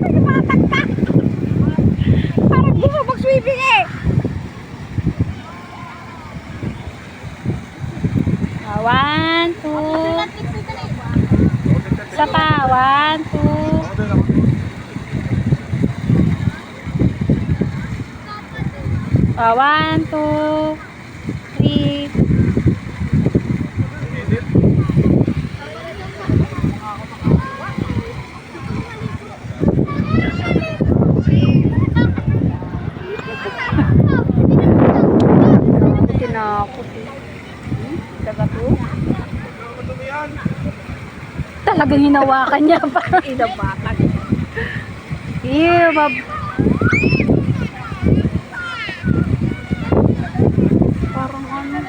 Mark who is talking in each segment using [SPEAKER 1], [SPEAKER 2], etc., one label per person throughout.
[SPEAKER 1] Tumatagtak. Parang gusto mag-swimming eh. One, two. Isa pa. One, two. One, two, three. Tinakot eh. Talagang hinawakan niya. Parang hinawakan. Ew, parang ano.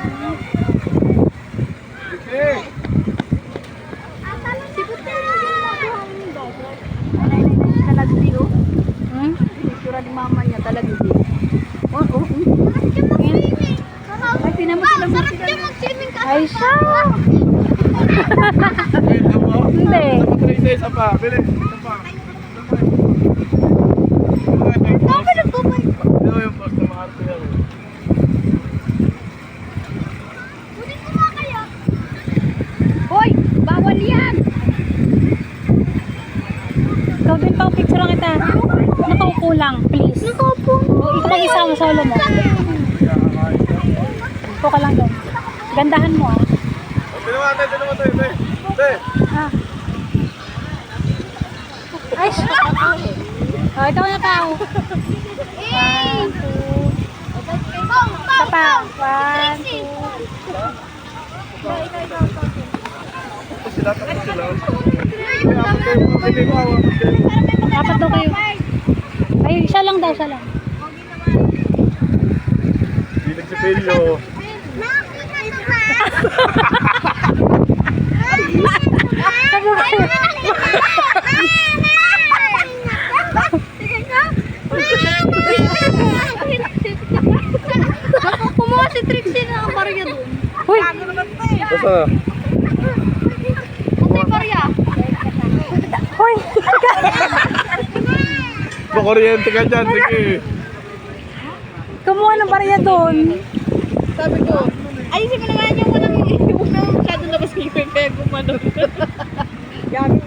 [SPEAKER 1] Picture ni mama niya talaga din. Ay, tinamot. Ay, siya. Hindi.
[SPEAKER 2] Isa pa, bili. Isa pa. Ito yung post na maarte yan.
[SPEAKER 1] Hoy, bawal yan. Ikaw din pa, picture lang kita. Nakaupo lang, please. Nakaupo. Ikaw mag-isa mo, solo mo. Upo ka lang doon. Gandahan mo ah.
[SPEAKER 2] Dalawa tayo.
[SPEAKER 1] Ah. Ay, siya. Oh, ikaw na tao. One, two. Isa pa. One, two.
[SPEAKER 2] Sila.
[SPEAKER 1] Dapat daw kayo. Ay, isa lang daw, isa lang.
[SPEAKER 2] Bilag si Pelio.
[SPEAKER 1] Kumuha si Trixie na ang barya doon. Uy!
[SPEAKER 2] Basta na.
[SPEAKER 1] Patay barya. Uy!
[SPEAKER 2] Makuryente ka dyan, sige.
[SPEAKER 1] Kumuha ng barya doon.
[SPEAKER 3] Sabi ko, ayusin mo naman yung walang huwag na masyado labas kayo kaya gumanon. Gamit